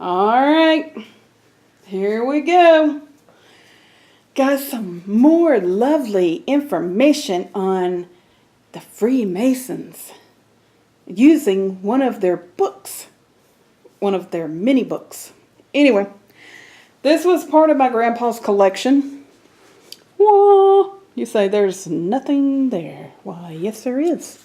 All right, here we go. Got some more lovely information on the Freemasons using one of their books, one of their mini books. Anyway, this was part of my grandpa's collection. Whoa, you say there's nothing there. Why, yes there is.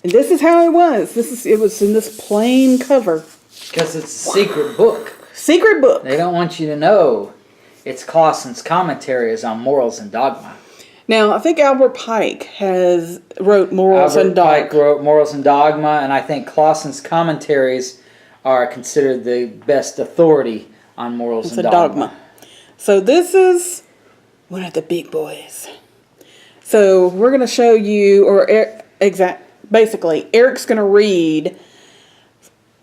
And this is how it was. It was in this plain cover. Because it's a secret book. Secret book. They don't want you to know. It's Clausen's commentaries on morals and dogma. Now, I think Albert Pike wrote Morals and Dogma. Pike wrote Morals and Dogma, and I think Clausen's commentaries are considered the best authority on morals and dogma. So this is one of the big boys. So we're going to show you, basically, Eric's going to read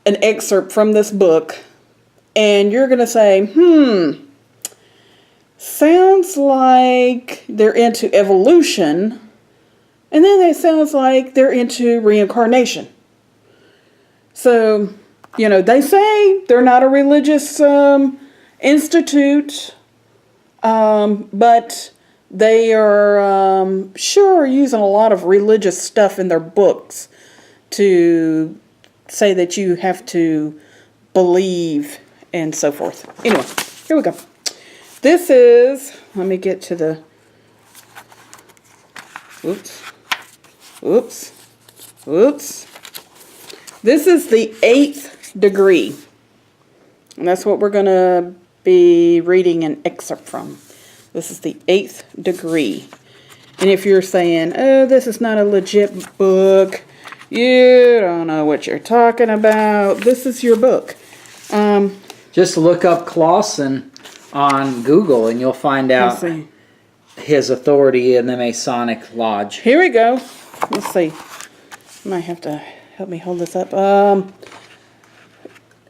an excerpt from this book, and you're going to say, sounds like they're into evolution, and then it sounds like they're into reincarnation. So, they say they're not a religious institute, but they are sure using a lot of religious stuff in their books to say that you have to believe and so forth. Anyway, here we go. This is, let me get to the, oops. This is the 8th degree. And that's what we're going to be reading an excerpt from. This is the 8th degree. And if you're saying, oh, this is not a legit book, you don't know what you're talking about, this is your book. Just look up Clausen on Google and you'll find out his authority in the Masonic Lodge. Here we go. Let's see. You might have to help me hold this up.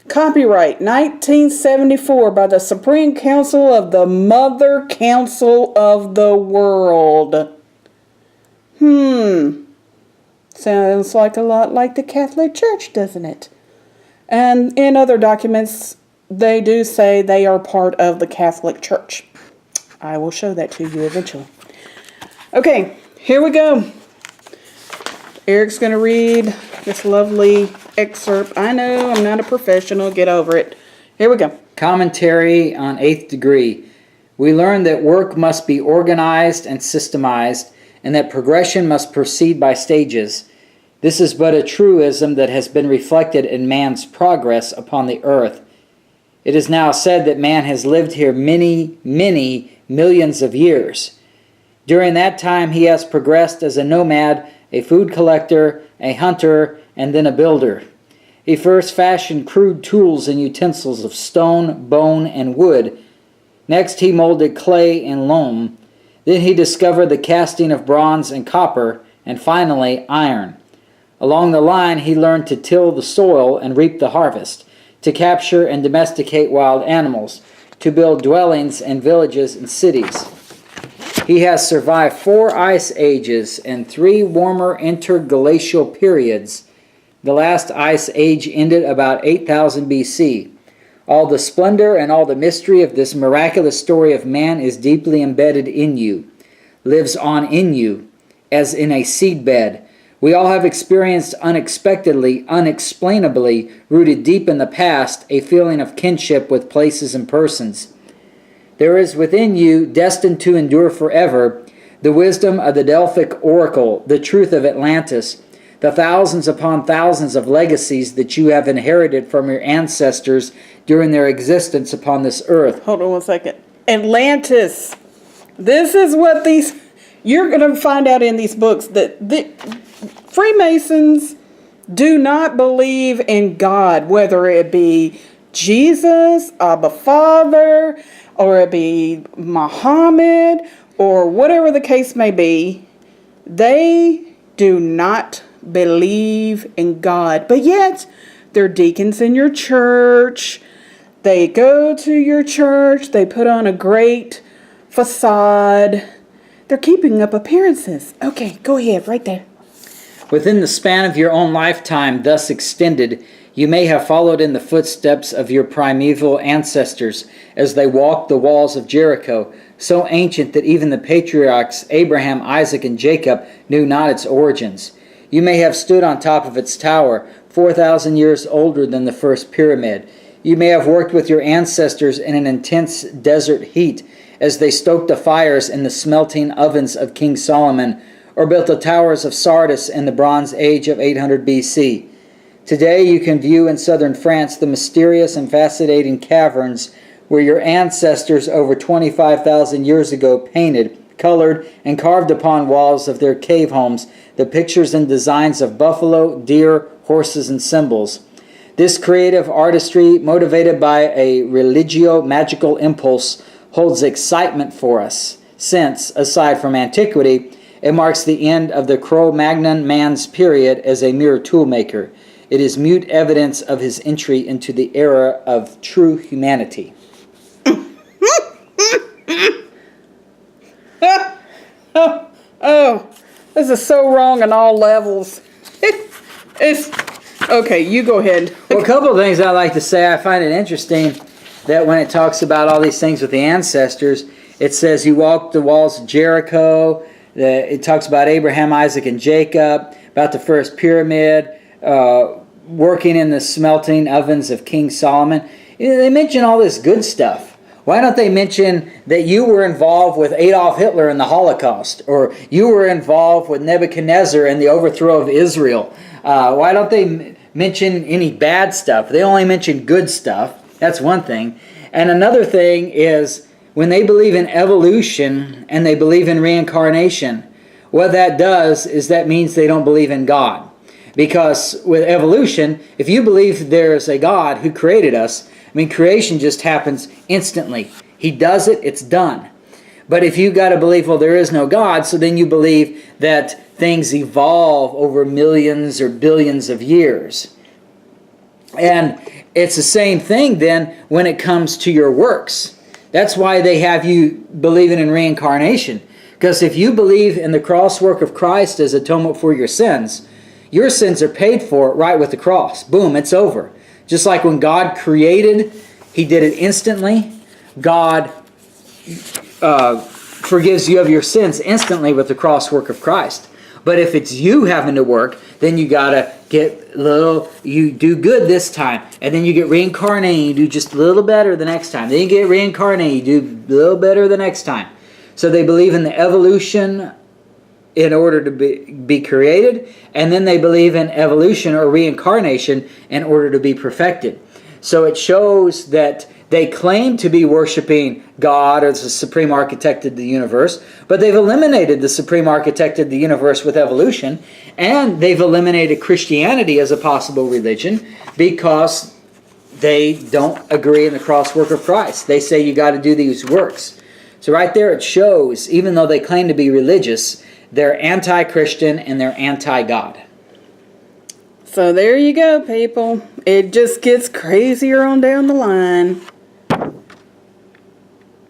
Copyright 1974 by the Supreme Council of the Mother Council of the World. Sounds like a lot like the Catholic Church, doesn't it? And in other documents, they do say they are part of the Catholic Church. I will show that to you eventually. Okay, here we go. Eric's going to read this lovely excerpt. I know, I'm not a professional. Get over it. Here we go. Commentary on 8th degree. We learn that work must be organized and systemized, and that progression must proceed by stages. This is but a truism that has been reflected in man's progress upon the earth. It is now said that man has lived here many, many millions of years. During that time he has progressed as a nomad, a food collector, a hunter, and then a builder. He first fashioned crude tools and utensils of stone, bone, and wood. Next he molded clay and loam. Then he discovered the casting of bronze and copper, and finally iron. Along the line he learned to till the soil and reap the harvest, to capture and domesticate wild animals, to build dwellings and villages and cities. He has survived 4 ice ages and 3 warmer interglacial periods. The last ice age ended about 8000 BC. All the splendor and all the mystery of this miraculous story of man is deeply embedded in you, lives on in you, as in a seedbed. We all have experienced unexpectedly, unexplainably, rooted deep in the past, a feeling of kinship with places and persons. There is within you, destined to endure forever, the wisdom of the Delphic oracle, the truth of Atlantis, the thousands upon thousands of legacies that you have inherited from your ancestors during their existence upon this earth. Hold on one second. Atlantis. This is what you're going to find out in these books, that the Freemasons do not believe in God, whether it be Jesus, Abba Father, or it be Muhammad, or whatever the case may be. They do not believe in God, but yet they're deacons in your church. They go to your church. They put on a great facade. They're keeping up appearances. Okay, go ahead, right there. Within the span of your own lifetime thus extended, You may have followed in the footsteps of your primeval ancestors as they walked the walls of Jericho, so ancient that even the patriarchs Abraham, Isaac, and Jacob knew not its origins. You may have stood on top of its tower, 4,000 years older than the first pyramid. You may have worked with your ancestors in an intense desert heat as they stoked the fires in the smelting ovens of King Solomon, or built the towers of Sardis in the Bronze Age of 800 BC. Today you can view in southern France the mysterious and fascinating caverns where your ancestors over 25,000 years ago painted, colored, and carved upon walls of their cave homes the pictures and designs of buffalo, deer, horses, and symbols. This creative artistry, motivated by a religio-magical impulse, holds excitement for us, since, aside from antiquity, it marks the end of the Cro-Magnon man's period as a mere toolmaker. It is mute evidence of his entry into the era of true humanity. Oh, this is so wrong on all levels. It's okay. You go ahead. Well, a couple of things I like to say. I find it interesting that when it talks about all these things with the ancestors, it says you walked the walls of Jericho. It talks about Abraham, Isaac, and Jacob, about the first pyramid, working in the smelting ovens of King Solomon. They mention all this good stuff. Why don't they mention that you were involved with Adolf Hitler in the Holocaust, or you were involved with Nebuchadnezzar in the overthrow of Israel? Why don't they mention any bad stuff? They only mention good stuff. That's one thing. And another thing is, when they believe in evolution and they believe in reincarnation, what that does is that means they don't believe in God. Because with evolution, if you believe there's a God who created us, I mean, creation just happens instantly. He does it, it's done. But if you got to believe, well, there is no God, so then you believe that things evolve over millions or billions of years. And it's the same thing then when it comes to your works. That's why they have you believing in reincarnation. Because if you believe in the cross work of Christ as atonement for your sins are paid for right with the cross. Boom, it's over. Just like when God created, He did it instantly. God forgives you of your sins instantly with the cross work of Christ. But if it's you having to work, then you gotta you do good this time, and then you get reincarnated, you do just a little better the next time. Then you get reincarnated, you do a little better the next time. So they believe in the evolution in order to be created, and then they believe in evolution or reincarnation in order to be perfected. So it shows that they claim to be worshiping God as the supreme architect of the universe, but they've eliminated the supreme architect of the universe with evolution, and they've eliminated Christianity as a possible religion because they don't agree in the cross work of Christ. They say you got to do these works. So right there it shows, even though they claim to be religious, they're anti-Christian and they're anti-God. So there you go, people. It just gets crazier on down the line.